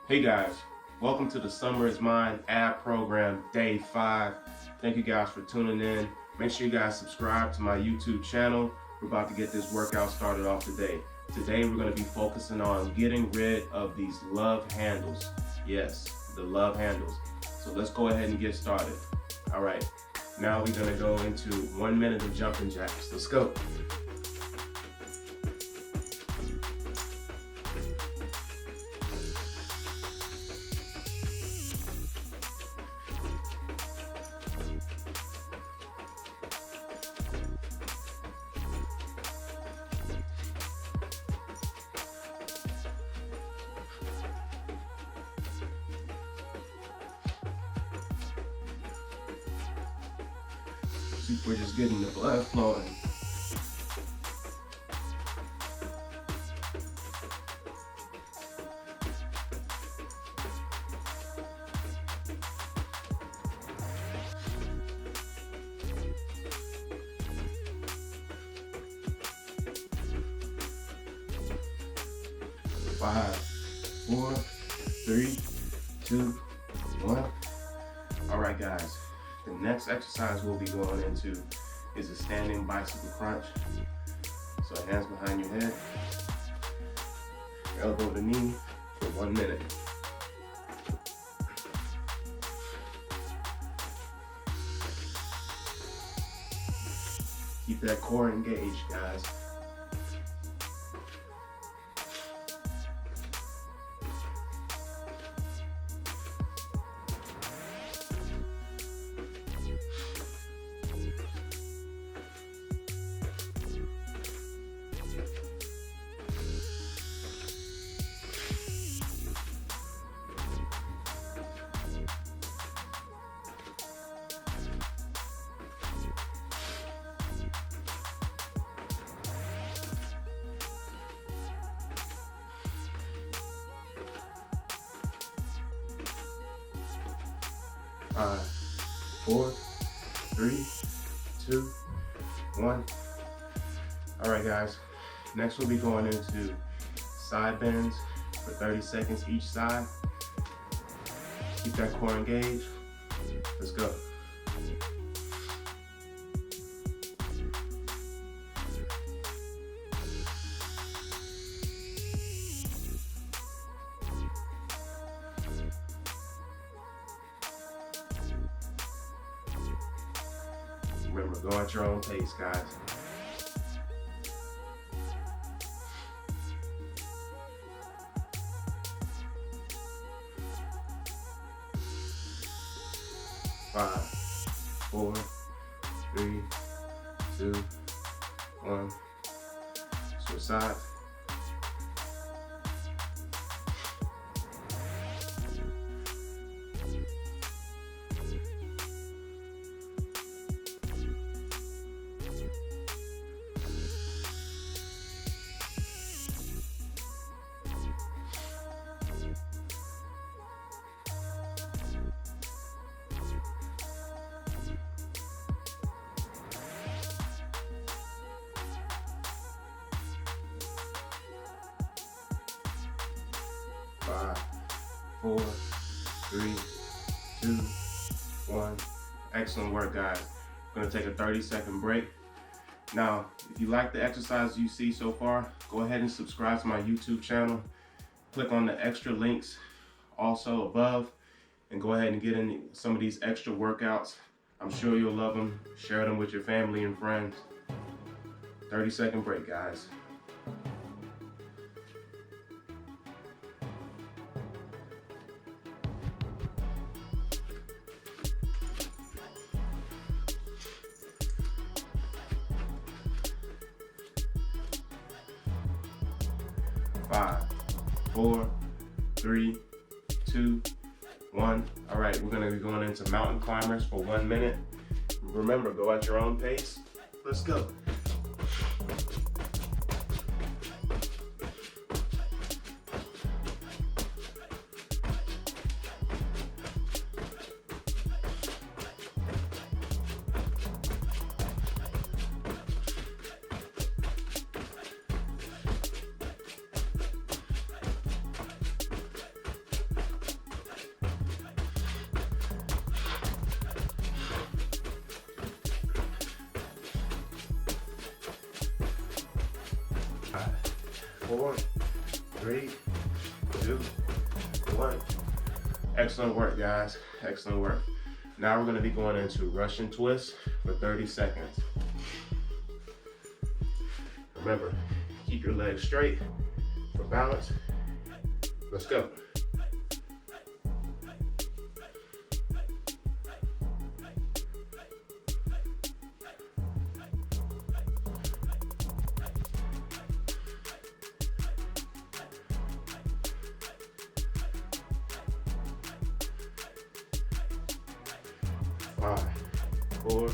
Hey guys, welcome to the Summer is Mine ad program, day 5. Thank you guys for tuning in. Make sure you guys subscribe to my YouTube channel. We're about to get this workout started off today. Today we're going to be focusing on getting rid of these love handles. Yes, the love handles. So let's go ahead and get started. All right, now we're going to go into 1 minute of jumping jacks. Let's go. 'Cause we're just getting the blood flowing. Five, 4, 3, 2, 1. All right, guys. The next exercise we'll be going into is a standing bicycle crunch. So hands behind your head, elbow to knee for 1 minute. Keep that core engaged, guys. Five, 4, 3, 2, 1. All right, guys. Next, we'll be going into side bends for 30 seconds each side. Keep that core engaged. Let's go. Remember, go at your own pace, guys. Five, 4, 3, 2, 1. Switch sides. Five, 4, 3, 2, 1. Excellent work, guys. We're gonna take a 30-second break. Now, if you like the exercise you see so far, go ahead and subscribe to my YouTube channel. Click on the extra links also above and go ahead and get in some of these extra workouts. I'm sure you'll love them. Share them with your family and friends. 30-second break, guys. Five, 4, 3, 2, 1. All right, we're gonna be going into mountain climbers for 1 minute. Remember, go at your own pace. Let's go. 4, 3, 2, 1. Excellent work, guys. Excellent work. Now we're going to be going into Russian twist for 30 seconds. Remember, keep your legs straight for balance. Let's go. 5, 4,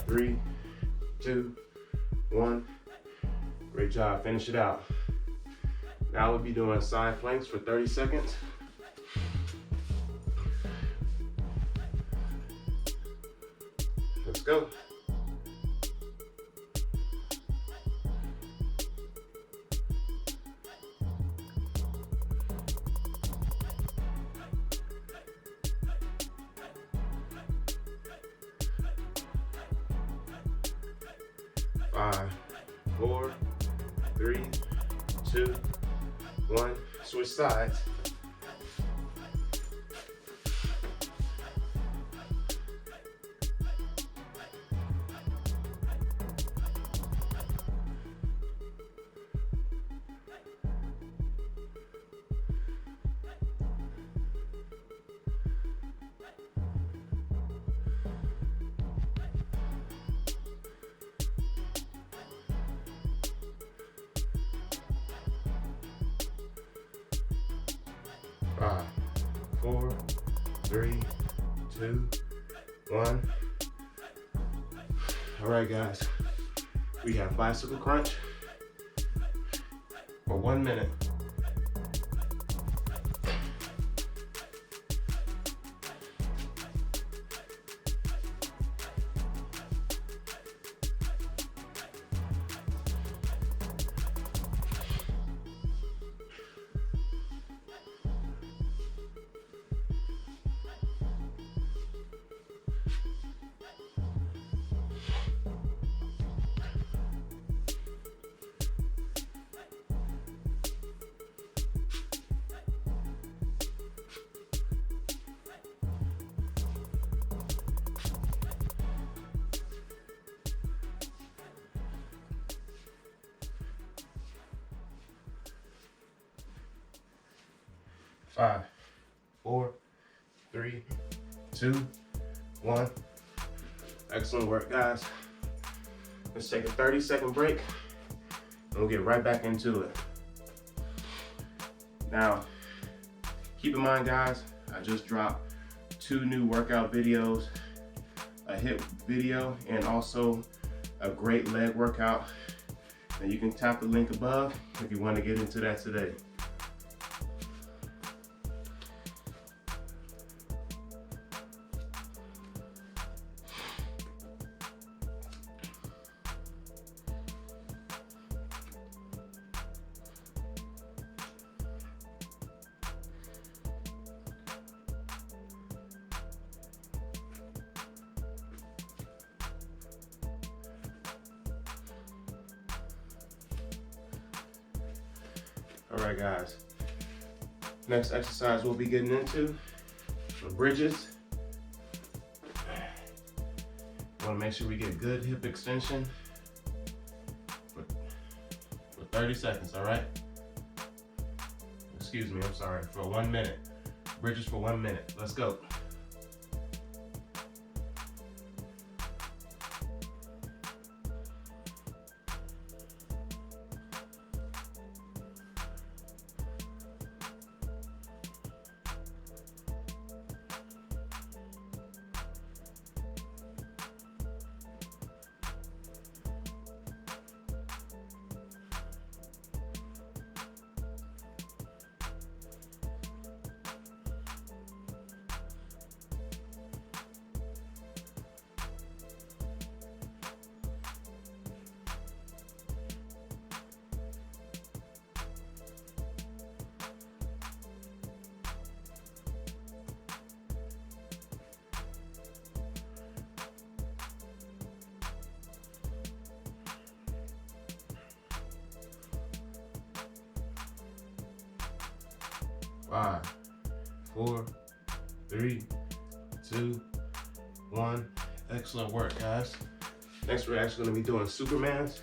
3, 2, 1. Great job. Finish it out. Now we'll be doing side planks for 30 seconds. Let's go. 5, 4, 3, 2, 1. Switch sides. Five, 4, 3, 2, 1. All right, guys. We have bicycle crunch for 1 minute. Five, 4, 3, 2, 1. Excellent work, guys. Let's take a 30-second break and we'll get right back into it. Now, keep in mind, guys, I just dropped 2 new workout videos, a hip video and also a great leg workout. And you can tap the link above if you want to get into that today. All right, guys. Next exercise we'll be getting into the bridges. Want to make sure we get good hip extension for 30 seconds, all right? Excuse me, I'm sorry, for 1 minute. Bridges for 1 minute. Let's go. 5, 4, 3, 2, 1. Excellent work, guys. Next, we're actually gonna be doing Supermans.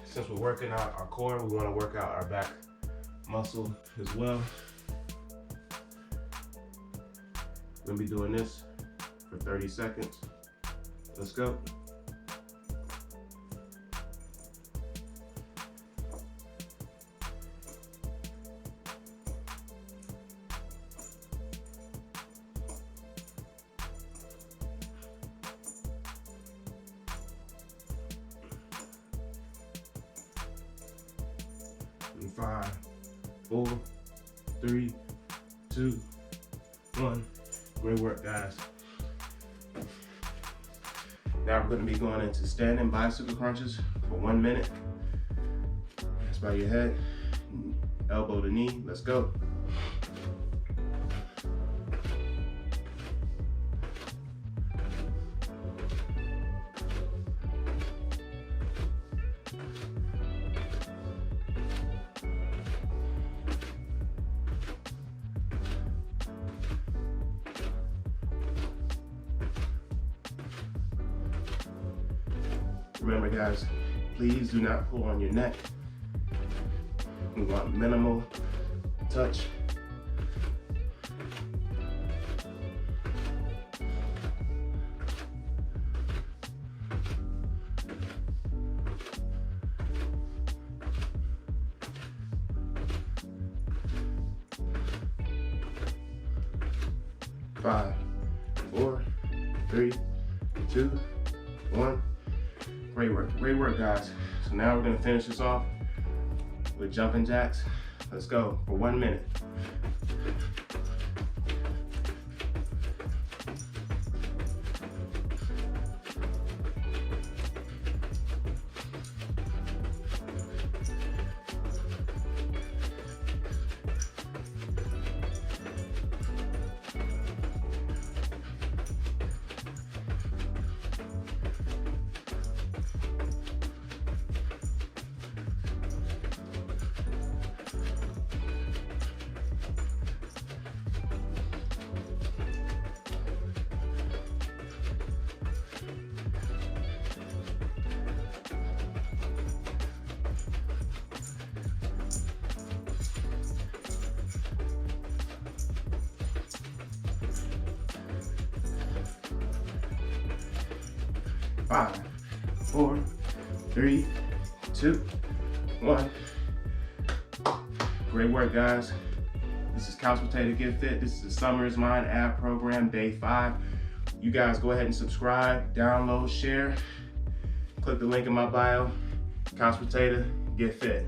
Since we're working out our core, we wanna work out our back muscle as well. We're gonna be doing this for 30 seconds. Let's go. In 5, 4, 3, 2, 1. Great work, guys. Now we're going to be going into standing bicycle crunches for 1 minute. Hands by your head, elbow to knee. Let's go. Remember, guys, please do not pull on your neck. We want minimal touch. Five, 4, 3, 2, 1. Great work, guys. So now we're gonna finish this off with jumping jacks. Let's go for 1 minute. Five, 4, 3, 2, 1. Great work, guys. This is Couch Potato Get Fit. This is the Summer is Mine ab program, day 5. You guys go ahead and subscribe, download, share. Click the link in my bio. Couch Potato Get Fit.